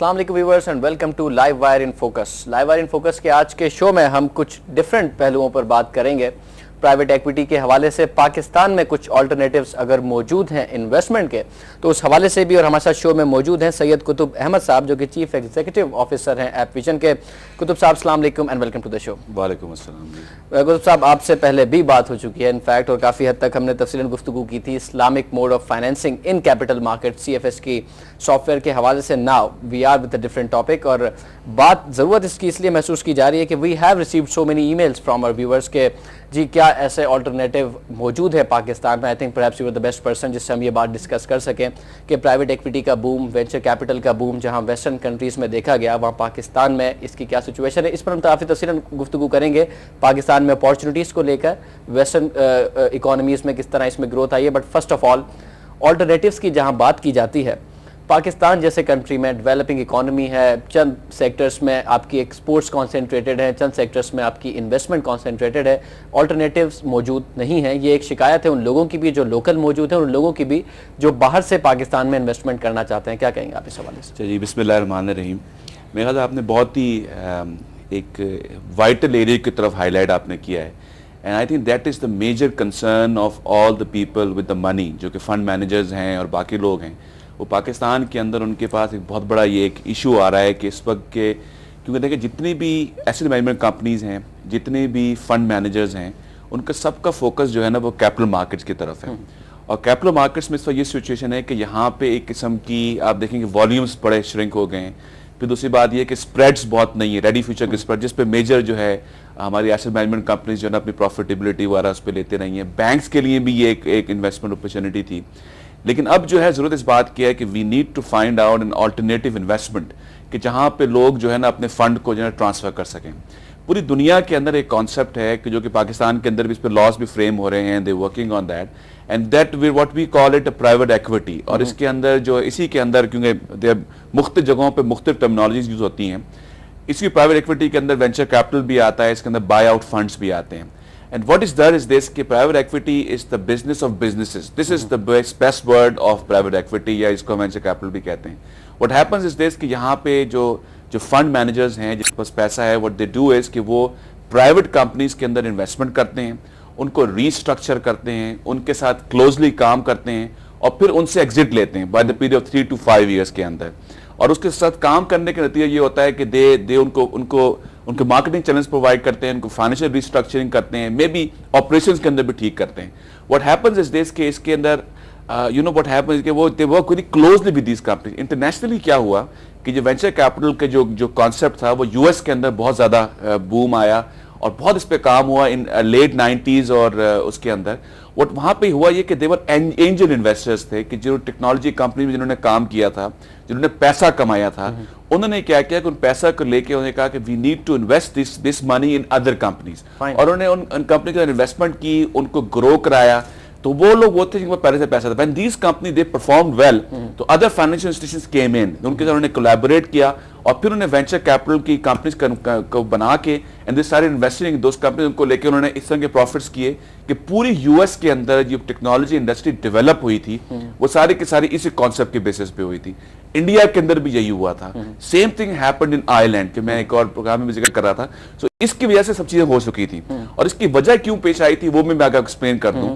السلام علیکم viewers and welcome to live wire in focus. Live wire in focus کے آج کے شو میں ہم کچھ ڈیفرنٹ پہلوؤں پر بات کریں گے. پرائیویٹ ایکویٹی کے حوالے سے پاکستان میں کچھ آلٹرنیٹیوز اگر موجود ہیں انویسٹمنٹ کے تو اس حوالے سے بھی, اور ہمارے ساتھ شو میں موجود ہیں سید قطب احمد صاحب جو کہ چیف ایگزیکٹو آفیسر ہیں ایپ ویژن کے. قطب صاحب السلام علیکم اینڈ ویلکم ٹو دا شو. وعلیکم السلام. قطب صاحب آپ سے پہلے بھی بات ہو چکی ہے انفیکٹ, اور کافی حد تک ہم نے تفصیلاً گفتگو کی تھی Islamic mode of financing in capital market CFS کی سافٹ ویئر کے حوالے سے. Now we are with a different topic, اور بات ضرورت اس کی اس لیے محسوس کی جا رہی ہے کہ we have received so many emails from our viewers کے جی کیا ایسے آلٹرنیٹیو موجود ہے پاکستان میں. I think perhaps you are the best person جس سے ہم یہ بات ڈسکس کر سکیں کہ پرائیویٹ ایکویٹی کا بوم, وینچر کیپٹل کا بوم جہاں ویسٹرن کنٹریز میں دیکھا گیا, وہاں پاکستان میں اس کی کیا سچویشن ہے. اس پر ہم کافی تفصیلاً گفتگو کریں گے پاکستان میں اپارچونیٹیز کو لے کر, ویسٹرن اکانومیز میں کس طرح اس میں گروتھ آئی ہے. But first of all alternatives کی جہاں بات کی جاتی ہے, پاکستان جیسے کنٹری میں ڈیولپنگ اکانومی ہے, چند سیکٹرز میں آپ کی ایکسپورٹس کانسنٹریٹڈ ہیں, چند سیکٹرز میں آپ کی انویسٹمنٹ کانسنٹریٹڈ ہے, آلٹرنیٹیوز موجود نہیں ہیں. یہ ایک شکایت ہے ان لوگوں کی بھی جو لوکل موجود ہیں اور ان لوگوں کی بھی جو باہر سے پاکستان میں انویسٹمنٹ کرنا چاہتے ہیں. کیا کہیں گے آپ اس حوالے سے؟ جی بسم اللہ الرحمن الرحیم. میرا خیال آپ نے بہت ہی ایک وائٹل ایریا کی طرف ہائی لائٹ آپ نے کیا ہے, and I think that is the major concern of all the people with the money, جو کہ فنڈ مینیجرز ہیں اور باقی لوگ ہیں. وہ پاکستان کے اندر ان کے پاس ایک بہت بڑا یہ ایک ایشو آ رہا ہے کہ اس وقت کے, کیونکہ دیکھیں جتنی بھی ایسٹ مینجمنٹ کمپنیز ہیں, جتنے بھی فنڈ مینیجرز ہیں, ان کا سب کا فوکس جو ہے نا وہ کیپٹل مارکیٹس کی طرف ہے. اور کیپٹل مارکیٹس میں اس وقت یہ سچویشن ہے کہ یہاں پہ ایک قسم کی آپ دیکھیں کہ والیومز بڑے شرنک ہو گئے ہیں. پھر دوسری بات یہ کہ اسپریڈس بہت نہیں ہے, ریڈی فیوچر کے اسپریڈ جس پہ میجر جو ہے ہماری ایسٹ مینجمنٹ کمپنیز جو ہے نا اپنی پروفیٹیبلٹی وغیرہ اس پہ لیتے رہی ہیں. بینکس کے لیے بھی یہ ایک انویسٹمنٹ اپرچونیٹی تھی. لیکن اب جو ہے ضرورت اس بات کی ہے کہ we need to find out an alternative investment کہ جہاں پہ لوگ جو ہے نا اپنے فنڈ کو جو ہے ٹرانسفر کر سکیں. پوری دنیا کے اندر ایک کانسیپٹ ہے کہ جو کہ پاکستان کے اندر بھی اس پہ لاز بھی فریم ہو رہے ہیں, they working on that, and that what we call it a private equity. اور اس کے اندر جو اسی کے اندر کیونکہ مختلف جگہوں پہ مختلف ٹرمینالوجیز یوز ہوتی ہیں, اس کی پرائیویٹ ایکویٹی کے اندر وینچر کیپٹل بھی آتا ہے, اس کے اندر بائی آؤٹ فنڈس بھی آتے ہیں. And what is there is this کہ private equity is the business of businesses. This is the best word of private equity, یا اس کو venture capital بھی کہتے ہیں. What happens is this کہ یہاں پہ جو fund managers ہیں جس کے پاس پیسہ ہے, what they do is کہ وہ private companies کے اندر investment کرتے ہیں, ان کو ریسٹرکچر کرتے ہیں, ان کے ساتھ closely کام کرتے ہیں, اور پھر ان سے exit لیتے ہیں by the period of 3 to 5 years کے اندر. اور اس کے ساتھ کام کرنے کا نتیجہ یہ ہوتا ہے کہ دے ان کو مارکیٹنگ چینلز پرووائڈ کرتے ہیں, ان کو فائنینشیل ریسٹرکچرنگ کرتے ہیں, مے بی آپریشنز کے اندر بھی ٹھیک کرتے ہیں. واٹ ہیپنز از دس کہ اس کے اندر واٹ ہیپنز کہ وہ they work very closely with these companies. Internationally کیا ہوا کہ جو وینچر کیپٹل کے جو کانسیپٹ تھا وہ US کے اندر بہت زیادہ بوم آیا اور بہت اس پہ کام ہوا ان لیٹ 90s. اور اس کے اندر وہاں پہ ہوا یہ کہ دیور اینجل انویسٹرز تھے کہ جو ٹیکنالوجی کمپنی میں جنہوں نے کام کیا تھا, جنہوں نے پیسہ کمایا تھا, انہوں نے کیا کیا کہ ان پیسہ کو لے کے انہوں نے کہا کہ we need to invest this money in other companies, اور انہوں نے ان کمپنی کے انویسٹمنٹ کی, ان کو گرو کرایا. تو وہ لوگ وہ تھے جن کو پہلے سے پیسہ تھا. When these companies they performed well, تو other financial institutions came in, ان کے ساتھ انہوں نے collaborate کیا, اور پھر انہوں نے وینچر کیپٹل کی کمپنیز کو بنا کے and they started investing in those companies. ان کو لے کے انہوں نے اس طرح کے پروفٹس کیے کہ پوری US کے اندر جو ٹیکنالوجی انڈسٹری ڈیولپ ہوئی تھی وہ ساری کی ساری اسی کانسیپٹ کے بیسس پہ ہوئی تھی. انڈیا کے اندر بھی یہی ہوا تھا. Same thing happened in Ireland کہ میں ایک اور پروگرام میں بھی ذکر کر رہا تھا. سو اس کی وجہ سے سب چیزیں ہو چکی تھیں, اور اس کی وجہ کیوں پیش آئی تھی وہ میں آگے ایکسپلین کر دوں.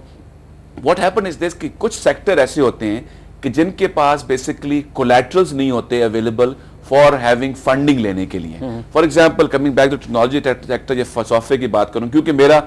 What happened is this کہ کچھ سیکٹر ایسے ہوتے ہیں کہ جن کے پاس بیسکلی کولیٹرلز نہیں ہوتے اویلیبل فار ہیونگ فنڈنگ لینے کے لیے. For example coming back to technology sector یا سافٹ ویئر کی بات کروں, کیونکہ میرا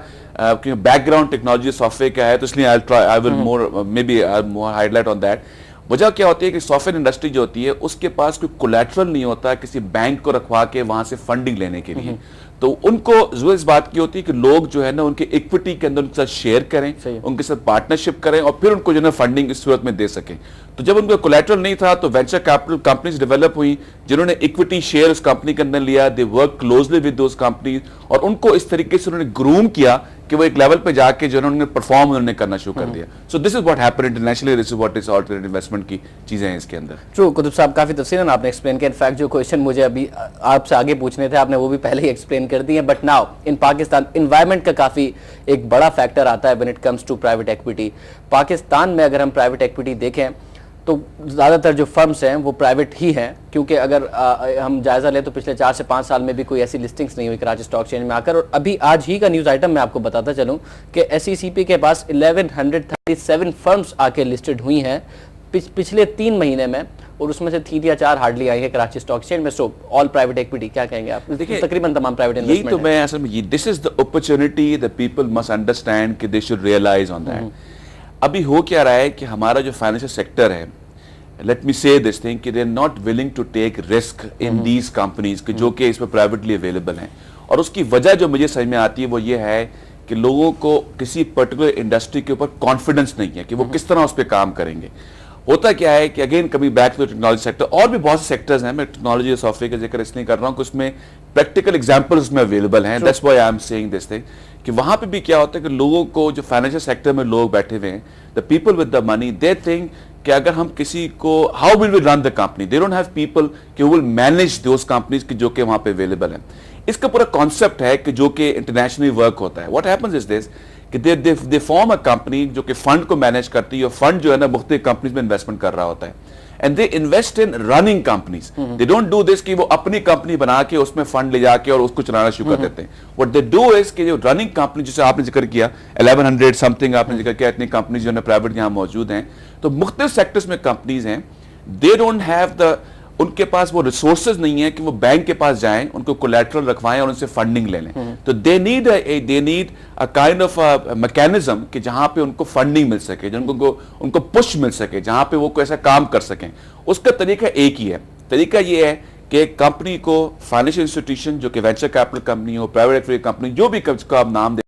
background technology software کا ہے, تو اس لیے I will more maybe more highlight on that. وجہ کیا ہوتی ہے کہ سافٹ ویئر انڈسٹری جو ہوتی ہے اس کے پاس کوئی کولیٹرل نہیں ہوتا کسی بینک کو رکھوا کے وہاں سے فنڈنگ لینے کے لیے. تو ان کو ضرورت اس بات کی ہوتی ہے کہ لوگ جو ہے نا ان کے ایکویٹی کے اندر ان کے ساتھ شیئر کریں, ان کے ساتھ پارٹنرشپ کریں, اور پھر ان کو جو ہے نا فنڈنگ اس صورت میں دے سکیں. تو جب ان کا کولیٹرل نہیں تھا تو وینچر کیپٹل کمپنیز ڈیولپ ہوئی جنہوں نے ایکویٹی شیئر اس کمپنی کے اندر لیا. They work closely with those companies, اور ان کو اس طریقے سے انہوں نے گروم کیا کہ وہ ایک لیول پہ جا کے جو انہوں نے پرفارم انہوں نے کرنا شروع کر دیا. So this is what happen internationally, this is what is alternative investment کی چیزیں ہیں اس کے اندر. ٹرو قطب صاحب, کافی تفصیلاً آپ نے ایکسپلین کیا. انفیکٹ جو کویشچن مجھے ابھی آپ سے آگے پوچھنے تھے آپ نے وہ بھی پہلے ہی ایکسپلین کر دی ہیں. But now in Pakistan environment کا کافی ایک بڑا فیکٹر آتا ہے when it comes to private equity. Pakistan میں اگر ہم پرائیویٹ ایکویٹی دیکھیں تو زیادہ تر جو فرمز ہیں وہ پرائیویٹ ہی ہیں، کیونکہ اگر ہم جائزہ لیں تو پچھلے 4 سے 5 سال میں بھی کوئی ایسی لسٹنگز نہیں ہوئی کراچی اسٹاک ایکسچینج میں آ کر. اور ابھی آج ہی کا نیوز آئٹم میں آپ کو بتاتا چلوں کہ ایس ای سی پی کے پاس 1137 فرمز آ کے لسٹڈ ہوئی ہیں پچھلے 3 مہینے میں، اور اس میں سے 3 یا 4 ہارڈلی آئی ہیں کراچی اسٹاک ایکسچینج میں. سو آل پرائیویٹ ایکویٹی، کیا کہیں گے آپ؟ تقریباً تمام پرائیویٹ یہی تو انویسٹمنٹ میں اصل میں this is the opportunity the people must understand کہ they should realize on that. ابھی ہو کیا رہا ہے کہ ہمارا جو فائنینشیل سیکٹر ہے، let me say this thing کہ they are not willing to take risk in these companies جو کہ اس میں پرائیویٹلی اویلیبل ہیں. اور اس کی وجہ جو مجھے سمجھ میں آتی ہے وہ یہ ہے کہ لوگوں کو کسی پرٹیکولر انڈسٹری کے اوپر کانفیڈنس نہیں ہے کہ وہ کس طرح اس پہ کام کریں گے. ہوتا کیا ہے کہ اگین کبھی بیک ٹو ٹیکنالوجی سیکٹر، اور بھی بہت سے سیکٹرز ہیں، میں ٹیکنالوجی اور سافٹ ویئر کا ذکر اس لیے کر رہا ہوں کہ اس میں پریکٹیکل ایگزامپل اس میں اویلیبل ہیں. That's why I am seeing this thing کہ وہاں پہ بھی کیا ہوتا ہے کہ لوگوں کو جو فائنینشیل سیکٹر میں لوگ بیٹھے ہوئے ہیں، the people with the money, they think کہ اگر ہم کسی کو how will we run the company, they don't have people کہ ول مینیج دوز کمپنیز جو کہ وہاں پہ اویلیبل ہیں. اس کا پورا کانسیپٹ ہے کہ جو کہ انٹرنیشنلی ورک ہوتا ہے. واٹ ہیپنز از دس کہ دے فارم اے کمپنی جو کہ فنڈ کو مینیج کرتی ہے، اور فنڈ جو ہے نا مختلف کمپنیز میں انویسٹمنٹ کر رہا ہوتا ہے. And they invest in running companies. They don't do this کہ وہ اپنی کمپنی بنا کے اس میں فنڈ لے جا کے اور اس کو چلانا شروع کر دیتے ہیں. واٹ دے ڈو از کہ جو رننگ کمپنی جسے آپ نے ذکر کیا 1100 سم تھنگ آپ نے ذکر کیا، اتنی کمپنیز جو ہے پرائیویٹ یہاں موجود ہیں، تو مختلف سیکٹرز میں کمپنیز ہیں. دے ڈونٹ ہیو دا، ان کے پاس وہ ریسورسز نہیں ہے کہ وہ بینک کے پاس جائیں، ان کو کولیٹرل رکھوائیں اور ان سے فنڈنگ لے لیں. تو they need a kind of mechanism کہ جہاں پہ ان کو فنڈنگ مل سکے، ان کو پش مل سکے، جہاں پہ وہ کوئی ایسا کام کر سکیں. اس کا طریقہ ایک ہی ہے. طریقہ یہ ہے کہ ایک کمپنی کو فائنینشیل انسٹیٹیوشن جو کہ وینچر کیپٹل کمپنی ہو، پرائیویٹ ایکویٹی کمپنی، جو بھی آپ نام دیں،